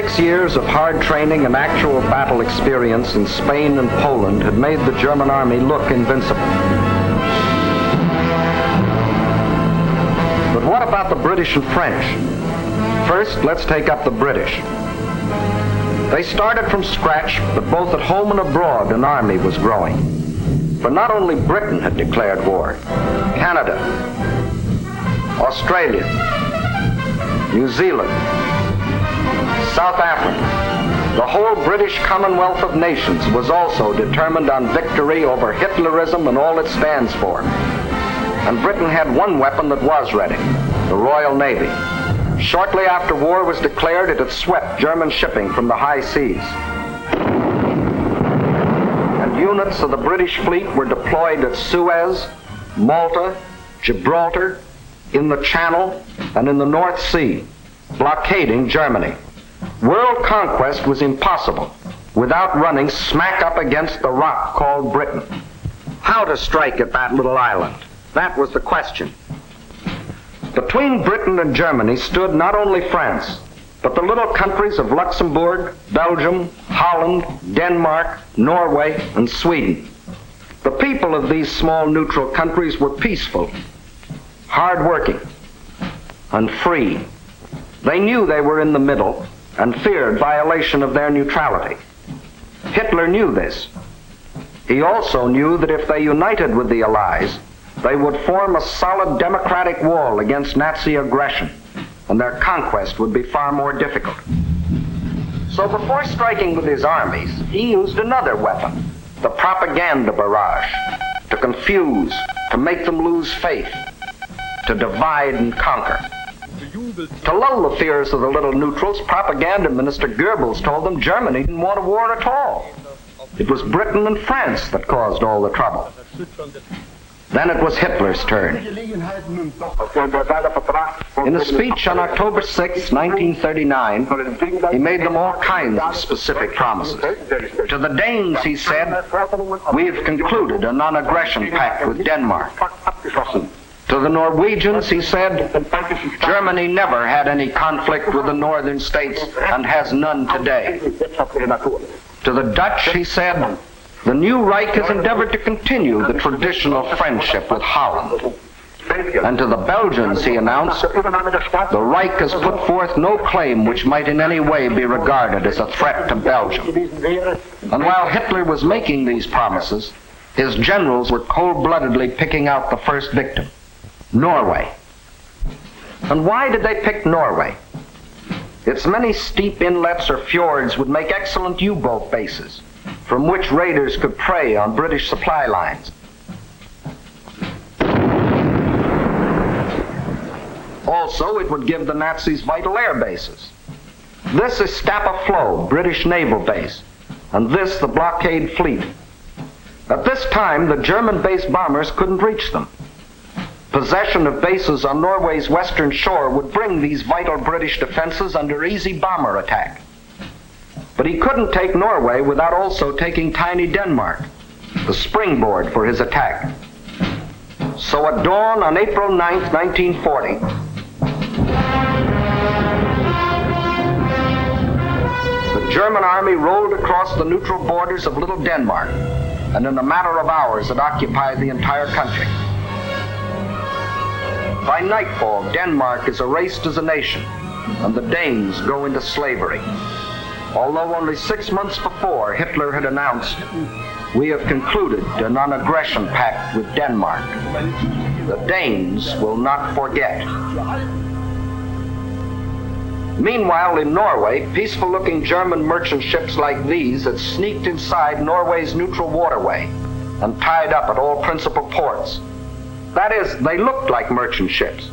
6 years of hard training and actual battle experience in Spain and Poland had made the German army look invincible. But what about the British and French? First, let's take up the British. They started from scratch, but both at home and abroad an army was growing. For not only Britain had declared war, Canada, Australia, New Zealand, South Africa, the whole British Commonwealth of Nations was also determined on victory over Hitlerism and all it stands for. And Britain had one weapon that was ready, the Royal Navy. Shortly after war was declared, it had swept German shipping from the high seas. And units of the British fleet were deployed at Suez, Malta, Gibraltar, in the Channel, and in the North Sea, blockading Germany. World conquest was impossible without running smack up against the rock called Britain. How to strike at that little island? That was the question. Between Britain and Germany stood not only France, but the little countries of Luxembourg, Belgium, Holland, Denmark, Norway, and Sweden. The people of these small neutral countries were peaceful, hard-working, and free. They knew they were in the middle and feared violation of their neutrality. Hitler knew this. He also knew that if they united with the Allies, they would form a solid democratic wall against Nazi aggression, and their conquest would be far more difficult. So before striking with his armies, he used another weapon, the propaganda barrage, to confuse, to make them lose faith, to divide and conquer. To lull the fears of the little neutrals, propaganda minister Goebbels told them Germany didn't want a war at all. It was Britain and France that caused all the trouble. Then it was Hitler's turn. In a speech on October 6, 1939, he made them all kinds of specific promises. To the Danes, he said, "We have concluded a non-aggression pact with Denmark." To the Norwegians, he said, "Germany never had any conflict with the northern states and has none today." To the Dutch, he said, "The new Reich has endeavored to continue the traditional friendship with Holland." And to the Belgians, he announced, "The Reich has put forth no claim which might in any way be regarded as a threat to Belgium." And while Hitler was making these promises, his generals were cold-bloodedly picking out the first victim, Norway. And why did they pick Norway? Its many steep inlets or fjords would make excellent U-boat bases, from which raiders could prey on British supply lines. Also, it would give the Nazis vital air bases. This is Scapa Flow, British naval base, and this the blockade fleet. At this time, the German-based bombers couldn't reach them. Possession of bases on Norway's western shore would bring these vital British defenses under easy bomber attack. But he couldn't take Norway without also taking tiny Denmark, the springboard for his attack. So at dawn on April 9, 1940, the German army rolled across the neutral borders of Little Denmark, and in a matter of hours it occupied the entire country. By nightfall, Denmark is erased as a nation, and the Danes go into slavery. Although only 6 months before, Hitler had announced, "We have concluded a non-aggression pact with Denmark. The Danes will not forget." Meanwhile, in Norway, peaceful-looking German merchant ships like these had sneaked inside Norway's neutral waterway and tied up at all principal ports. That is, they looked like merchant ships.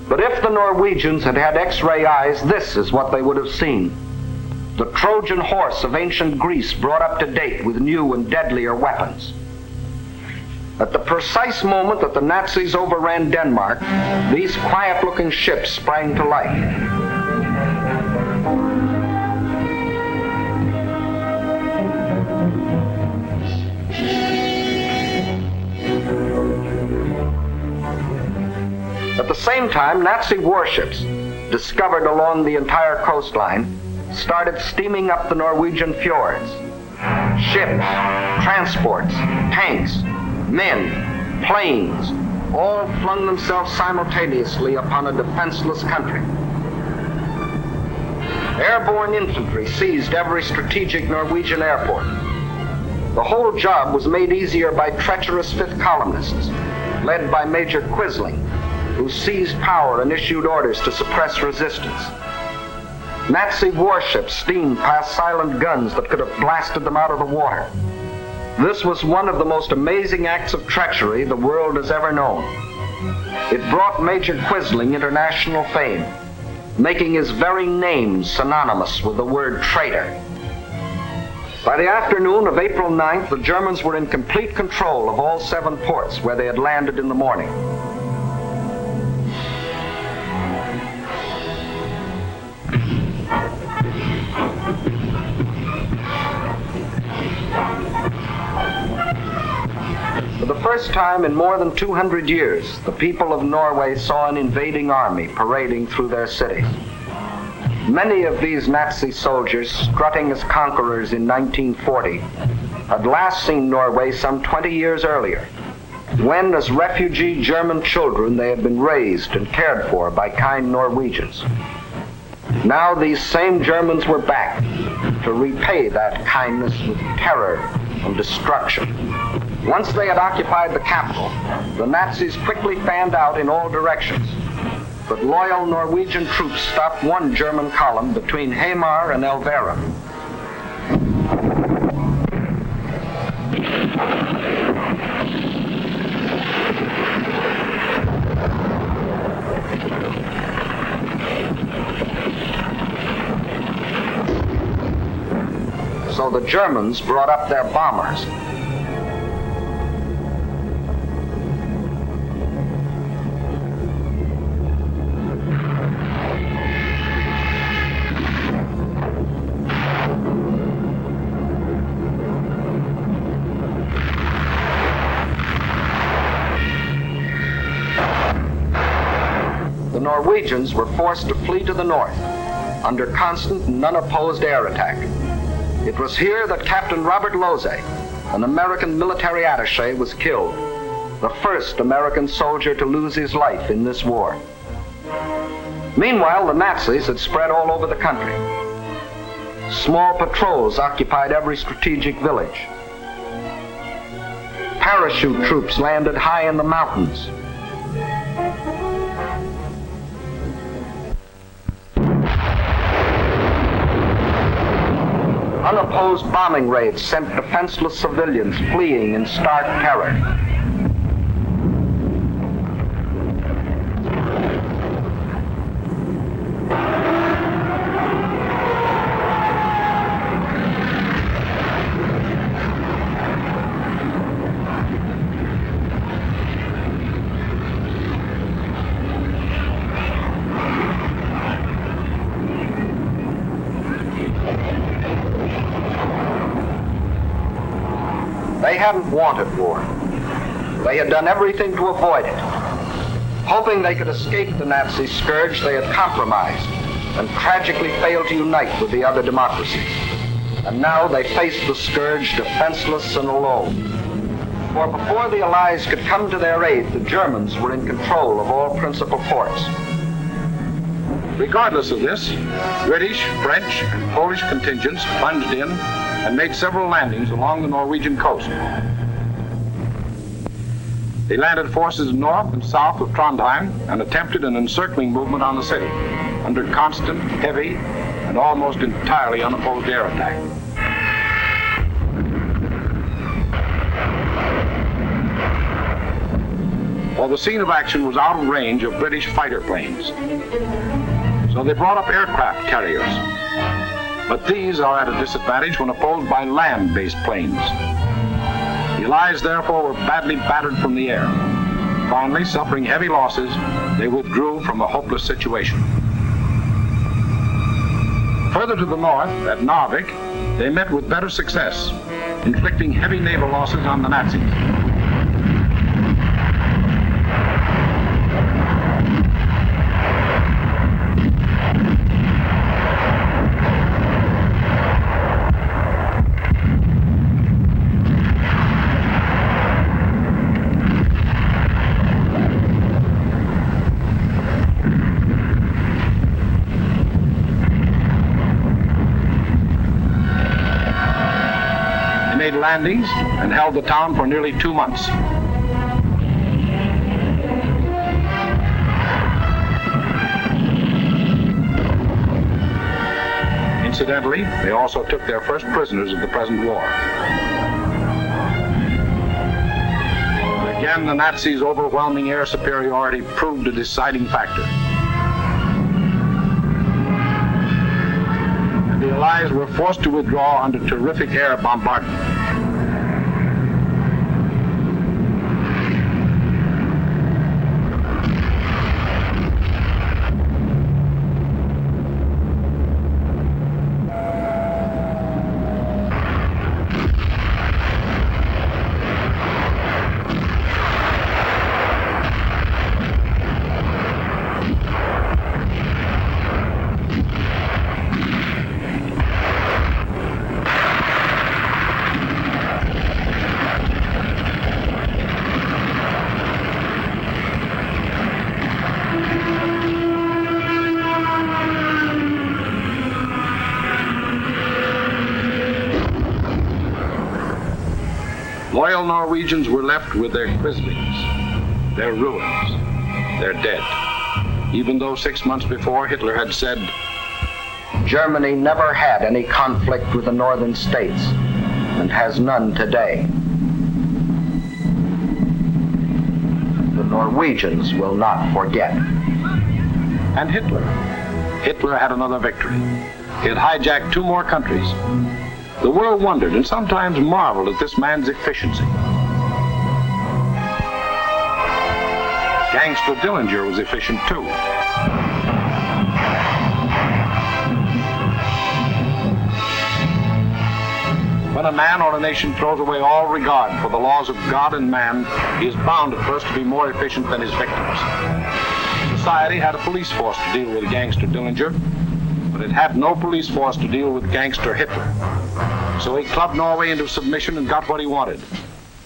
But if the Norwegians had had X-ray eyes, this is what they would have seen. The Trojan horse of ancient Greece brought up to date with new and deadlier weapons. At the precise moment that the Nazis overran Denmark, these quiet-looking ships sprang to life. At the same time, Nazi warships, discovered along the entire coastline, started steaming up the Norwegian fjords. Ships, transports, tanks, men, planes, all flung themselves simultaneously upon a defenseless country. Airborne infantry seized every strategic Norwegian airport. The whole job was made easier by treacherous fifth columnists, led by Major Quisling, who seized power and issued orders to suppress resistance. Nazi warships steamed past silent guns that could have blasted them out of the water. This was one of the most amazing acts of treachery the world has ever known. It brought Major Quisling international fame, making his very name synonymous with the word traitor. By the afternoon of April 9th, the Germans were in complete control of all 7 ports where they had landed in the morning. For the first time in more than 200 years, the people of Norway saw an invading army parading through their city. Many of these Nazi soldiers, strutting as conquerors in 1940, had last seen Norway some 20 years earlier, when as refugee German children they had been raised and cared for by kind Norwegians. Now these same Germans were back to repay that kindness with terror and destruction. Once they had occupied the capital, the Nazis quickly fanned out in all directions. But loyal Norwegian troops stopped one German column between Hamar and Elvera. So the Germans brought up their bombers. The Norwegians were forced to flee to the north under constant and unopposed air attack. It was here that Captain Robert Lose, an American military attaché, was killed, the first American soldier to lose his life in this war. Meanwhile, the Nazis had spread all over the country. Small patrols occupied every strategic village. Parachute troops landed high in the mountains. Unopposed bombing raids sent defenseless civilians fleeing in stark terror. They hadn't wanted war. They had done everything to avoid it. Hoping they could escape the Nazi scourge, they had compromised and tragically failed to unite with the other democracies. And now they faced the scourge defenseless and alone. For before the Allies could come to their aid, the Germans were in control of all principal ports. Regardless of this, British, French, and Polish contingents plunged in and made several landings along the Norwegian coast. They landed forces north and south of Trondheim and attempted an encircling movement on the city under constant, heavy, and almost entirely unopposed air attack. Well, the scene of action was out of range of British fighter planes, so they brought up aircraft carriers. But these are at a disadvantage when opposed by land-based planes. The Allies, therefore, were badly battered from the air. Finally, suffering heavy losses, they withdrew from a hopeless situation. Further to the north, at Narvik, they met with better success, inflicting heavy naval losses on the Nazis. made landings and held the town for nearly 2 months. Incidentally, they also took their first prisoners of the present war. Again, the Nazis' overwhelming air superiority proved a deciding factor. And the Allies were forced to withdraw under terrific air bombardment. Loyal Norwegians were left with their Krislings, their ruins, their dead, even though 6 months before Hitler had said, Germany never had any conflict with the northern states and has none today. The Norwegians will not forget. And Hitler had another victory. He had hijacked 2 more countries. The world wondered and sometimes marveled at this man's efficiency. Gangster Dillinger was efficient too. When a man or a nation throws away all regard for the laws of God and man, he is bound at first to be more efficient than his victims. Society had a police force to deal with Gangster Dillinger, but it had no police force to deal with Gangster Hitler. So he clubbed Norway into submission and got what he wanted,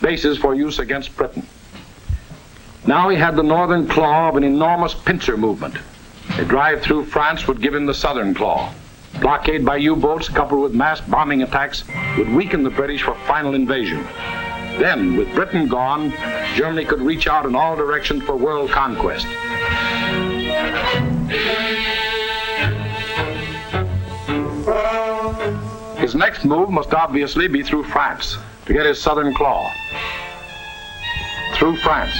bases for use against Britain. Now he had the northern claw of an enormous pincer movement. A drive through France would give him the southern claw. Blockade by U-boats coupled with mass bombing attacks would weaken the British for final invasion. Then, with Britain gone, Germany could reach out in all directions for world conquest. His next move must obviously be through France, to get his southern claw. Through France.